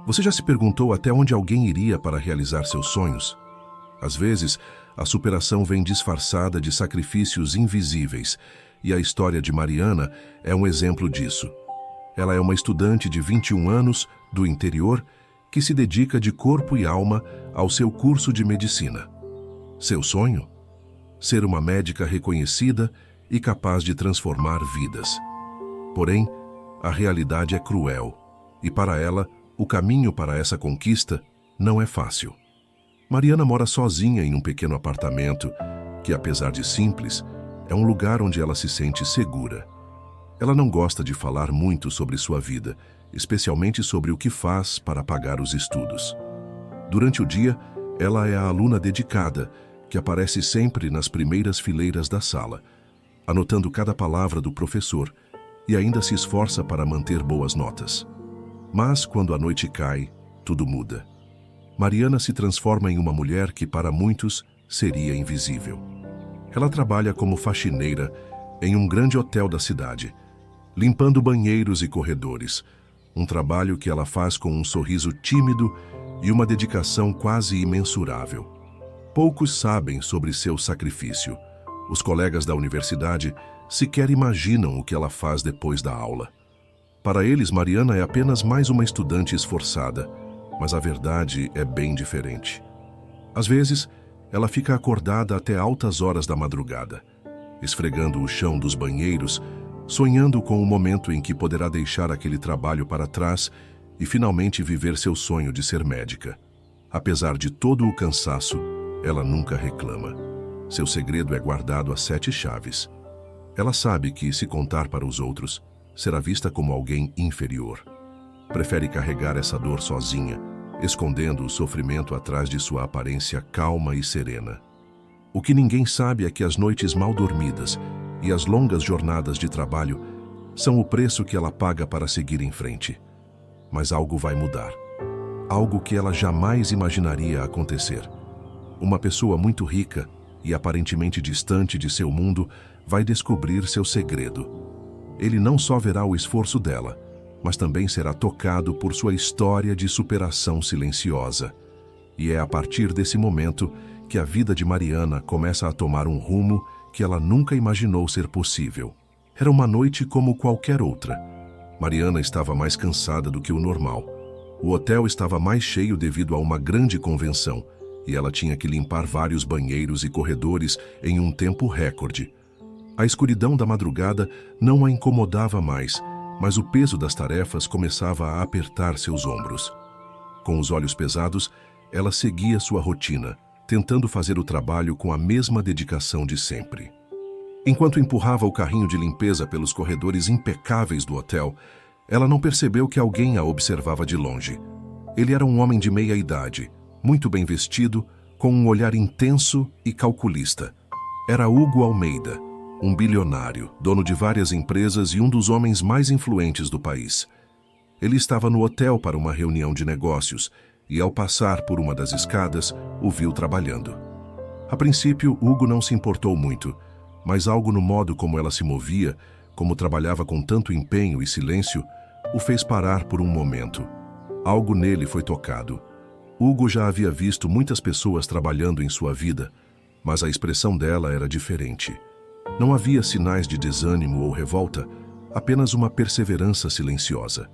Você já se perguntou até onde alguém iria para realizar seus sonhos? Às vezes, a superação vem disfarçada de sacrifícios invisíveis, e a história de Mariana é um exemplo disso. Ela é uma estudante de 21 anos, do interior, que se dedica de corpo e alma ao seu curso de medicina. Seu sonho? Ser uma médica reconhecida e capaz de transformar vidas. Porém, a realidade é cruel, e para ela, o caminho para essa conquista não é fácil. Mariana mora sozinha em um pequeno apartamento que, apesar de simples, é um lugar onde ela se sente segura. Ela não gosta de falar muito sobre sua vida, especialmente sobre o que faz para pagar os estudos. Durante o dia, ela é a aluna dedicada, que aparece sempre nas primeiras fileiras da sala, anotando cada palavra do professor e ainda se esforça para manter boas notas. Mas, quando a noite cai, tudo muda. Mariana se transforma em uma mulher que, para muitos, seria invisível. Ela trabalha como faxineira em um grande hotel da cidade, limpando banheiros e corredores, um trabalho que ela faz com um sorriso tímido e uma dedicação quase imensurável. Poucos sabem sobre seu sacrifício. Os colegas da universidade sequer imaginam o que ela faz depois da aula. Para eles, Mariana é apenas mais uma estudante esforçada, mas a verdade é bem diferente. Às vezes, ela fica acordada até altas horas da madrugada, esfregando o chão dos banheiros, sonhando com o momento em que poderá deixar aquele trabalho para trás e finalmente viver seu sonho de ser médica. Apesar de todo o cansaço, ela nunca reclama. Seu segredo é guardado a 7 chaves. Ela sabe que, se contar para os outros, será vista como alguém inferior. Prefere carregar essa dor sozinha, escondendo o sofrimento atrás de sua aparência calma e serena. O que ninguém sabe é que as noites mal dormidas e as longas jornadas de trabalho são o preço que ela paga para seguir em frente. Mas algo vai mudar. Algo que ela jamais imaginaria acontecer. Uma pessoa muito rica e aparentemente distante de seu mundo vai descobrir seu segredo. Ele não só verá o esforço dela, mas também será tocado por sua história de superação silenciosa. E é a partir desse momento que a vida de Mariana começa a tomar um rumo que ela nunca imaginou ser possível. Era uma noite como qualquer outra. Mariana estava mais cansada do que o normal. O hotel estava mais cheio devido a uma grande convenção, e ela tinha que limpar vários banheiros e corredores em um tempo recorde. A escuridão da madrugada não a incomodava mais, mas o peso das tarefas começava a apertar seus ombros. Com os olhos pesados, ela seguia sua rotina, tentando fazer o trabalho com a mesma dedicação de sempre. Enquanto empurrava o carrinho de limpeza pelos corredores impecáveis do hotel, ela não percebeu que alguém a observava de longe. Ele era um homem de meia idade, muito bem vestido, com um olhar intenso e calculista. Era Hugo Almeida, um bilionário, dono de várias empresas e um dos homens mais influentes do país. Ele estava no hotel para uma reunião de negócios e, ao passar por uma das escadas, o viu trabalhando. A princípio, Hugo não se importou muito, mas algo no modo como ela se movia, como trabalhava com tanto empenho e silêncio, o fez parar por um momento. Algo nele foi tocado. Hugo já havia visto muitas pessoas trabalhando em sua vida, mas a expressão dela era diferente. Não havia sinais de desânimo ou revolta, apenas uma perseverança silenciosa.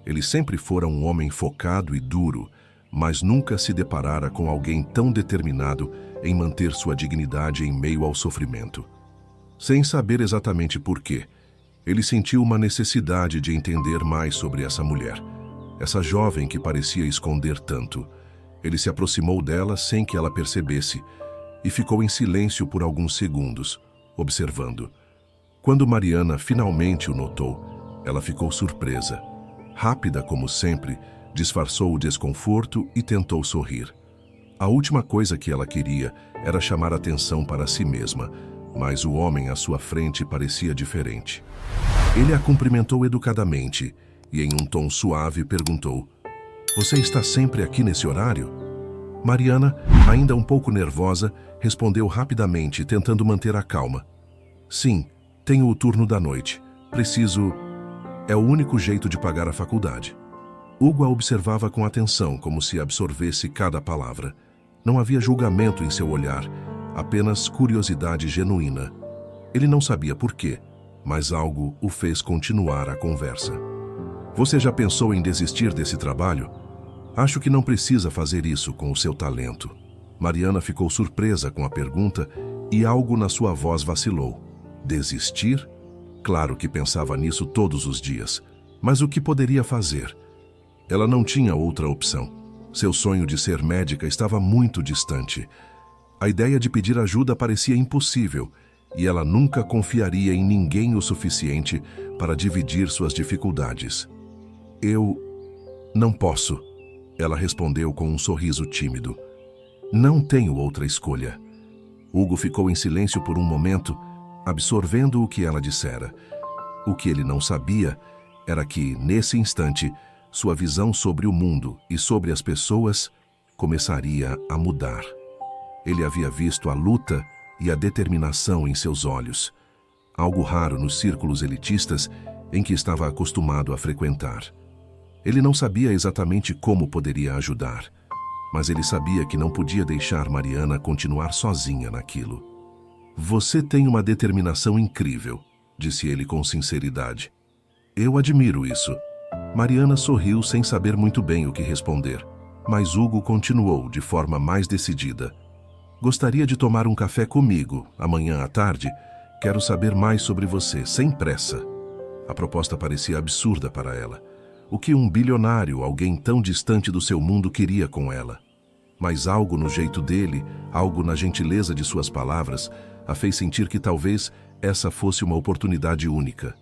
Ele sempre fora um homem focado e duro, mas nunca se deparara com alguém tão determinado em manter sua dignidade em meio ao sofrimento. Sem saber exatamente por quê, ele sentiu uma necessidade de entender mais sobre essa mulher, essa jovem que parecia esconder tanto. Ele se aproximou dela sem que ela percebesse e ficou em silêncio por alguns segundos, observando. Quando Mariana finalmente o notou, ela ficou surpresa. Rápida como sempre, disfarçou o desconforto e tentou sorrir. A última coisa que ela queria era chamar atenção para si mesma, mas o homem à sua frente parecia diferente. Ele a cumprimentou educadamente e, em um tom suave, perguntou: "Você está sempre aqui nesse horário?" Mariana, ainda um pouco nervosa, respondeu rapidamente, tentando manter a calma. "Sim, tenho o turno da noite. Preciso... É o único jeito de pagar a faculdade." Hugo a observava com atenção, como se absorvesse cada palavra. Não havia julgamento em seu olhar, apenas curiosidade genuína. Ele não sabia por quê, mas algo o fez continuar a conversa. Você já pensou em desistir desse trabalho? Acho que não precisa fazer isso com o seu talento. Mariana ficou surpresa com a pergunta e algo na sua voz vacilou. Desistir? Claro que pensava nisso todos os dias. Mas o que poderia fazer? Ela não tinha outra opção. Seu sonho de ser médica estava muito distante. A ideia de pedir ajuda parecia impossível, e ela nunca confiaria em ninguém o suficiente para dividir suas dificuldades. Eu não posso, ela respondeu com um sorriso tímido. Não tenho outra escolha. Hugo ficou em silêncio por um momento, absorvendo o que ela dissera. O que ele não sabia era que, nesse instante, sua visão sobre o mundo e sobre as pessoas começaria a mudar. Ele havia visto a luta e a determinação em seus olhos, algo raro nos círculos elitistas em que estava acostumado a frequentar. Ele não sabia exatamente como poderia ajudar, mas ele sabia que não podia deixar Mariana continuar sozinha naquilo. Você tem uma determinação incrível, disse ele com sinceridade. Eu admiro isso. Mariana sorriu sem saber muito bem o que responder, mas Hugo continuou de forma mais decidida. Gostaria de tomar um café comigo, amanhã à tarde? Quero saber mais sobre você, sem pressa. A proposta parecia absurda para ela. O que um bilionário, alguém tão distante do seu mundo, queria com ela? Mas algo no jeito dele, algo na gentileza de suas palavras, a fez sentir que talvez essa fosse uma oportunidade única.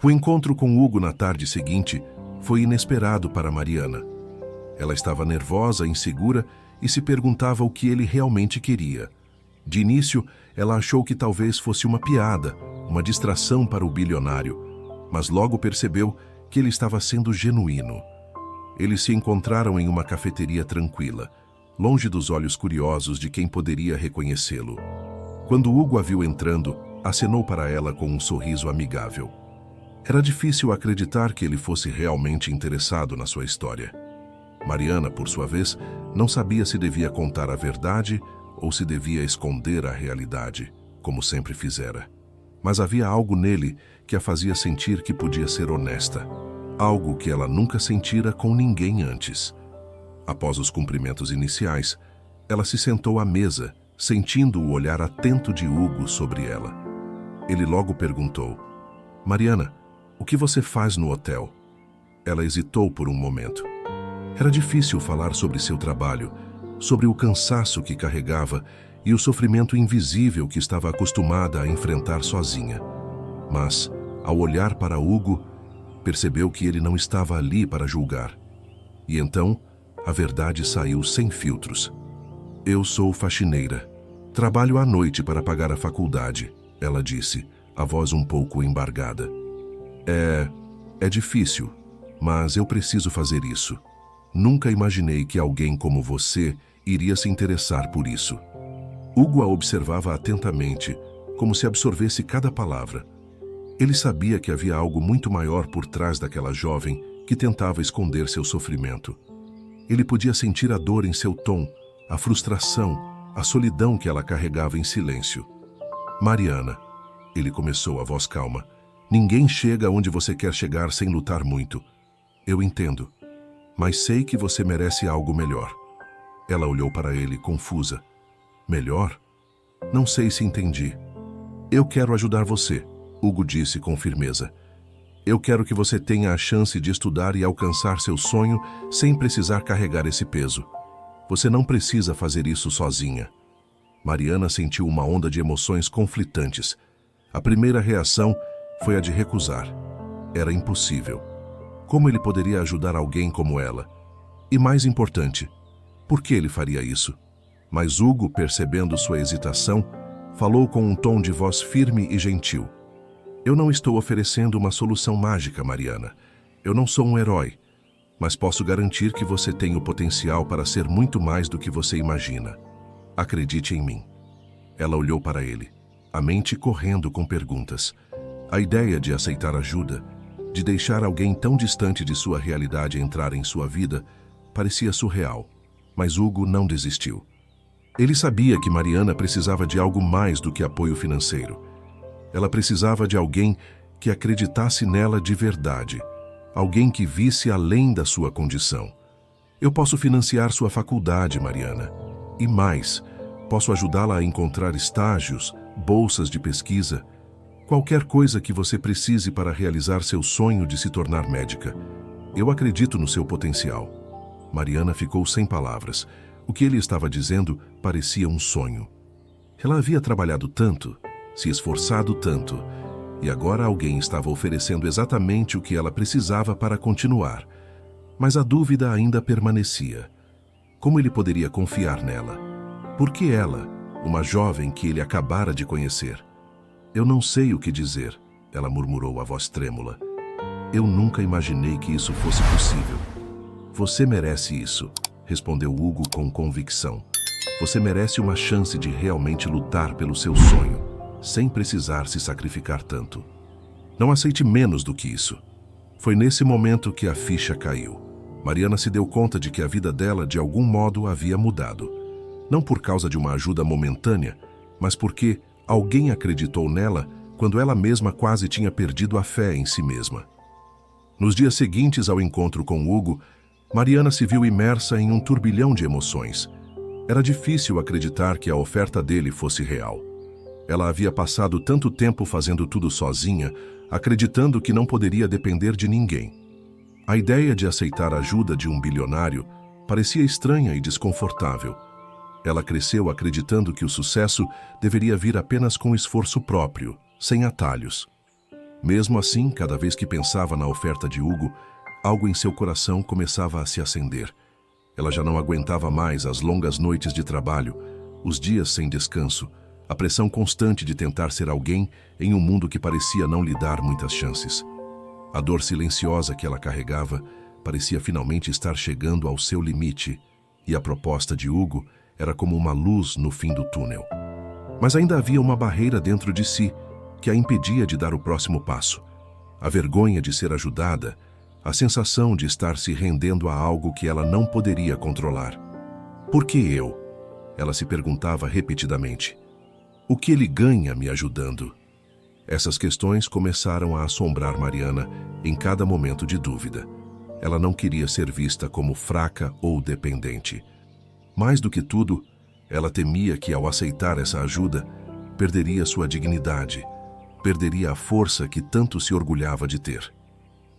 O encontro com Hugo na tarde seguinte foi inesperado para Mariana. Ela estava nervosa, insegura e se perguntava o que ele realmente queria. De início, ela achou que talvez fosse uma piada, uma distração para o bilionário, mas logo percebeu que ele estava sendo genuíno. Eles se encontraram em uma cafeteria tranquila, longe dos olhos curiosos de quem poderia reconhecê-lo. Quando Hugo a viu entrando, acenou para ela com um sorriso amigável. Era difícil acreditar que ele fosse realmente interessado na sua história. Mariana, por sua vez, não sabia se devia contar a verdade ou se devia esconder a realidade, como sempre fizera. Mas havia algo nele que a fazia sentir que podia ser honesta, algo que ela nunca sentira com ninguém antes. Após os cumprimentos iniciais, ela se sentou à mesa, sentindo o olhar atento de Hugo sobre ela. Ele logo perguntou: Mariana, o que você faz no hotel? Ela hesitou por um momento. Era difícil falar sobre seu trabalho, sobre o cansaço que carregava e o sofrimento invisível que estava acostumada a enfrentar sozinha. Mas, ao olhar para Hugo, percebeu que ele não estava ali para julgar. E então, a verdade saiu sem filtros. Eu sou faxineira. Trabalho à noite para pagar a faculdade, ela disse, a voz um pouco embargada. É difícil, mas eu preciso fazer isso. Nunca imaginei que alguém como você iria se interessar por isso. Hugo a observava atentamente, como se absorvesse cada palavra. Ele sabia que havia algo muito maior por trás daquela jovem que tentava esconder seu sofrimento. Ele podia sentir a dor em seu tom, a frustração, a solidão que ela carregava em silêncio. Mariana, ele começou, a voz calma, ninguém chega onde você quer chegar sem lutar muito. Eu entendo, mas sei que você merece algo melhor. Ela olhou para ele, confusa. Melhor? Não sei se entendi. Eu quero ajudar você, Hugo disse com firmeza. Eu quero que você tenha a chance de estudar e alcançar seu sonho sem precisar carregar esse peso. Você não precisa fazer isso sozinha. Mariana sentiu uma onda de emoções conflitantes. A primeira reação foi a de recusar. Era impossível. Como ele poderia ajudar alguém como ela? E mais importante, por que ele faria isso? Mas Hugo, percebendo sua hesitação, falou com um tom de voz firme e gentil. Eu não estou oferecendo uma solução mágica, Mariana. Eu não sou um herói, mas posso garantir que você tem o potencial para ser muito mais do que você imagina. Acredite em mim. Ela olhou para ele, a mente correndo com perguntas. A ideia de aceitar ajuda, de deixar alguém tão distante de sua realidade entrar em sua vida, parecia surreal. Mas Hugo não desistiu. Ele sabia que Mariana precisava de algo mais do que apoio financeiro. Ela precisava de alguém que acreditasse nela de verdade, alguém que visse além da sua condição. Eu posso financiar sua faculdade, Mariana. E mais, posso ajudá-la a encontrar estágios, bolsas de pesquisa, qualquer coisa que você precise para realizar seu sonho de se tornar médica. Eu acredito no seu potencial. Mariana ficou sem palavras. O que ele estava dizendo parecia um sonho. Ela havia trabalhado tanto, se esforçado tanto, e agora alguém estava oferecendo exatamente o que ela precisava para continuar. Mas a dúvida ainda permanecia. Como ele poderia confiar nela? Por que ela, uma jovem que ele acabara de conhecer? Eu não sei o que dizer, ela murmurou a voz trêmula. Eu nunca imaginei que isso fosse possível. Você merece isso, respondeu Hugo com convicção. Você merece uma chance de realmente lutar pelo seu sonho, sem precisar se sacrificar tanto. Não aceite menos do que isso. Foi nesse momento que a ficha caiu. Mariana se deu conta de que a vida dela, de algum modo, havia mudado. Não por causa de uma ajuda momentânea, mas porque alguém acreditou nela quando ela mesma quase tinha perdido a fé em si mesma. Nos dias seguintes ao encontro com Hugo, Mariana se viu imersa em um turbilhão de emoções. Era difícil acreditar que a oferta dele fosse real. Ela havia passado tanto tempo fazendo tudo sozinha, acreditando que não poderia depender de ninguém. A ideia de aceitar a ajuda de um bilionário parecia estranha e desconfortável. Ela cresceu acreditando que o sucesso deveria vir apenas com esforço próprio, sem atalhos. Mesmo assim, cada vez que pensava na oferta de Hugo, algo em seu coração começava a se acender. Ela já não aguentava mais as longas noites de trabalho, os dias sem descanso, a pressão constante de tentar ser alguém em um mundo que parecia não lhe dar muitas chances. A dor silenciosa que ela carregava parecia finalmente estar chegando ao seu limite, e a proposta de Hugo era como uma luz no fim do túnel. Mas ainda havia uma barreira dentro de si que a impedia de dar o próximo passo. A vergonha de ser ajudada, a sensação de estar se rendendo a algo que ela não poderia controlar. Por que eu? Ela se perguntava repetidamente. O que ele ganha me ajudando? Essas questões começaram a assombrar Mariana em cada momento de dúvida. Ela não queria ser vista como fraca ou dependente. Mais do que tudo, ela temia que, ao aceitar essa ajuda, perderia sua dignidade, perderia a força que tanto se orgulhava de ter.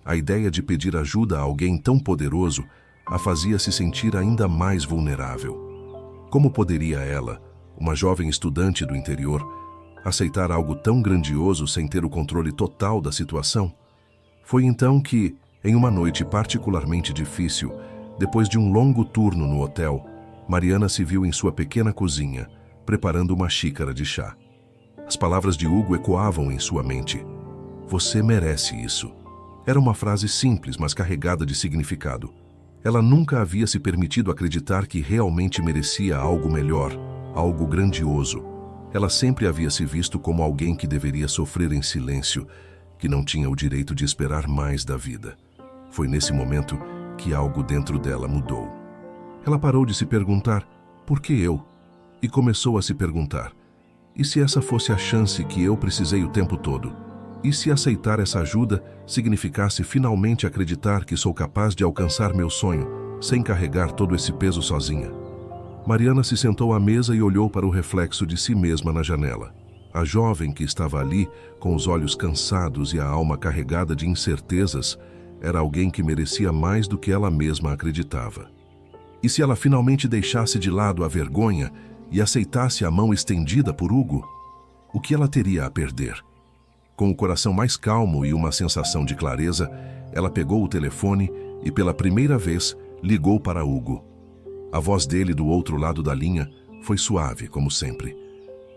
A ideia de pedir ajuda a alguém tão poderoso a fazia se sentir ainda mais vulnerável. Como poderia ela, uma jovem estudante do interior, aceitar algo tão grandioso sem ter o controle total da situação? Foi então que, em uma noite particularmente difícil, depois de um longo turno no hotel, Mariana se viu em sua pequena cozinha, preparando uma xícara de chá. As palavras de Hugo ecoavam em sua mente. Você merece isso. Era uma frase simples, mas carregada de significado. Ela nunca havia se permitido acreditar que realmente merecia algo melhor, algo grandioso. Ela sempre havia se visto como alguém que deveria sofrer em silêncio, que não tinha o direito de esperar mais da vida. Foi nesse momento que algo dentro dela mudou. Ela parou de se perguntar, por que eu? E começou a se perguntar, e se essa fosse a chance que eu precisei o tempo todo? E se aceitar essa ajuda significasse finalmente acreditar que sou capaz de alcançar meu sonho, sem carregar todo esse peso sozinha? Mariana se sentou à mesa e olhou para o reflexo de si mesma na janela. A jovem que estava ali, com os olhos cansados e a alma carregada de incertezas, era alguém que merecia mais do que ela mesma acreditava. E se ela finalmente deixasse de lado a vergonha e aceitasse a mão estendida por Hugo? O que ela teria a perder? Com o coração mais calmo e uma sensação de clareza, ela pegou o telefone e, pela primeira vez, ligou para Hugo. A voz dele do outro lado da linha foi suave, como sempre.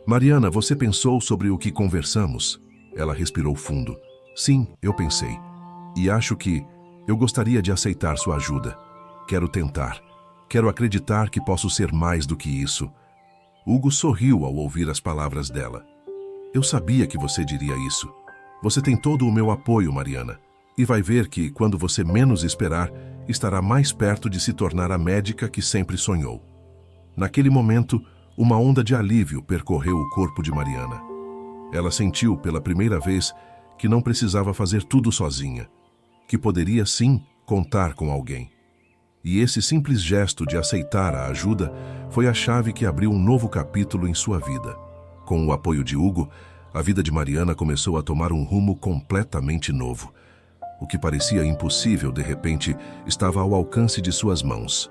Mariana, você pensou sobre o que conversamos? Ela respirou fundo. Sim, eu pensei. E acho que eu gostaria de aceitar sua ajuda. Quero tentar. Quero acreditar que posso ser mais do que isso. Hugo sorriu ao ouvir as palavras dela. Eu sabia que você diria isso. Você tem todo o meu apoio, Mariana. E vai ver que, quando você menos esperar, estará mais perto de se tornar a médica que sempre sonhou. Naquele momento, uma onda de alívio percorreu o corpo de Mariana. Ela sentiu, pela primeira vez, que não precisava fazer tudo sozinha, que poderia, sim, contar com alguém. E esse simples gesto de aceitar a ajuda foi a chave que abriu um novo capítulo em sua vida. Com o apoio de Hugo, a vida de Mariana começou a tomar um rumo completamente novo. O que parecia impossível, de repente, estava ao alcance de suas mãos.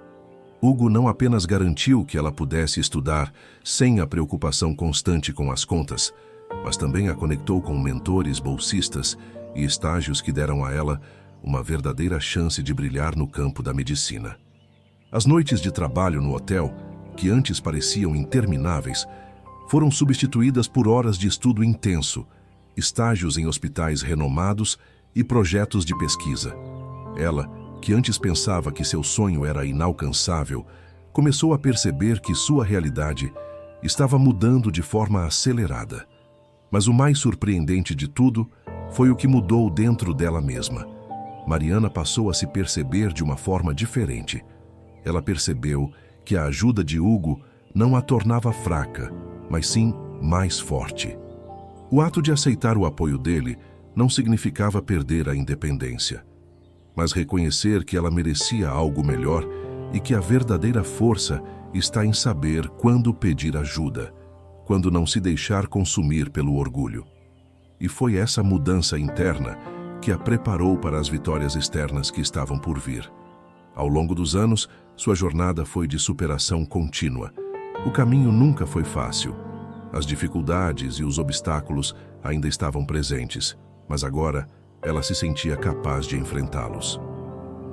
Hugo não apenas garantiu que ela pudesse estudar sem a preocupação constante com as contas, mas também a conectou com mentores, bolsistas e estágios que deram a ela uma verdadeira chance de brilhar no campo da medicina. As noites de trabalho no hotel, que antes pareciam intermináveis, foram substituídas por horas de estudo intenso, estágios em hospitais renomados e projetos de pesquisa. Ela, que antes pensava que seu sonho era inalcançável, começou a perceber que sua realidade estava mudando de forma acelerada. Mas o mais surpreendente de tudo foi o que mudou dentro dela mesma. Mariana passou a se perceber de uma forma diferente. Ela percebeu que a ajuda de Hugo não a tornava fraca, mas sim mais forte. O ato de aceitar o apoio dele não significava perder a independência, mas reconhecer que ela merecia algo melhor e que a verdadeira força está em saber quando pedir ajuda, quando não se deixar consumir pelo orgulho. E foi essa mudança interna que a preparou para as vitórias externas que estavam por vir. Ao longo dos anos, sua jornada foi de superação contínua. O caminho nunca foi fácil. As dificuldades e os obstáculos ainda estavam presentes, mas agora ela se sentia capaz de enfrentá-los.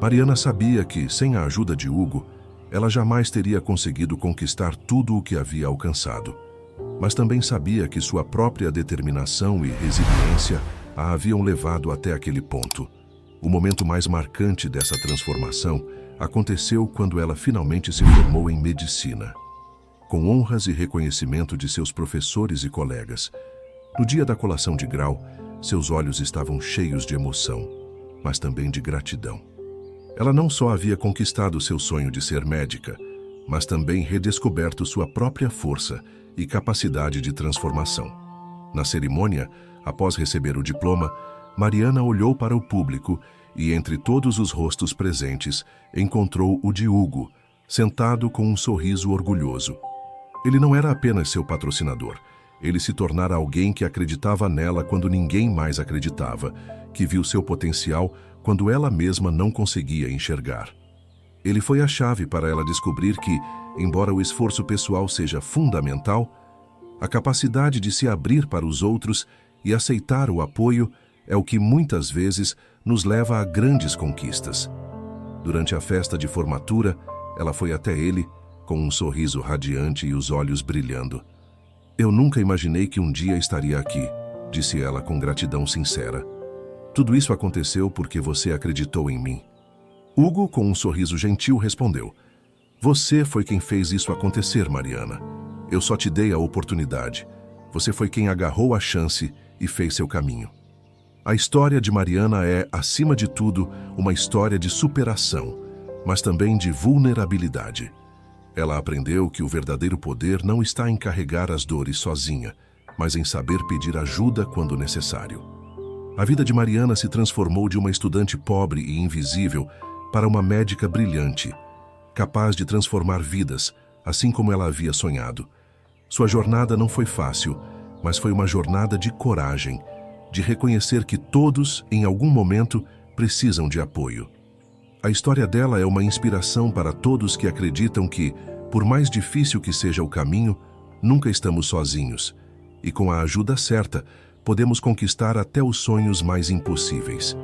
Mariana sabia que, sem a ajuda de Hugo, ela jamais teria conseguido conquistar tudo o que havia alcançado. Mas também sabia que sua própria determinação e resiliência a haviam levado até aquele ponto. O momento mais marcante dessa transformação aconteceu quando ela finalmente se formou em medicina. Com honras e reconhecimento de seus professores e colegas, no dia da colação de grau, seus olhos estavam cheios de emoção, mas também de gratidão. Ela não só havia conquistado seu sonho de ser médica, mas também redescoberto sua própria força e capacidade de transformação. Na cerimônia, após receber o diploma, Mariana olhou para o público e, entre todos os rostos presentes, encontrou o de Hugo, sentado com um sorriso orgulhoso. Ele não era apenas seu patrocinador. Ele se tornara alguém que acreditava nela quando ninguém mais acreditava, que viu seu potencial quando ela mesma não conseguia enxergar. Ele foi a chave para ela descobrir que, embora o esforço pessoal seja fundamental, a capacidade de se abrir para os outros e aceitar o apoio é o que muitas vezes nos leva a grandes conquistas. Durante a festa de formatura, ela foi até ele, com um sorriso radiante e os olhos brilhando. "Eu nunca imaginei que um dia estaria aqui", disse ela com gratidão sincera. "Tudo isso aconteceu porque você acreditou em mim." Hugo, com um sorriso gentil, respondeu: "Você foi quem fez isso acontecer, Mariana. Eu só te dei a oportunidade. Você foi quem agarrou a chance e fez seu caminho." A história de Mariana é, acima de tudo, uma história de superação, mas também de vulnerabilidade. Ela aprendeu que o verdadeiro poder não está em carregar as dores sozinha, mas em saber pedir ajuda quando necessário. A vida de Mariana se transformou de uma estudante pobre e invisível para uma médica brilhante, capaz de transformar vidas, assim como ela havia sonhado. Sua jornada não foi fácil, mas foi uma jornada de coragem, de reconhecer que todos, em algum momento, precisam de apoio. A história dela é uma inspiração para todos que acreditam que, por mais difícil que seja o caminho, nunca estamos sozinhos, e com a ajuda certa, podemos conquistar até os sonhos mais impossíveis.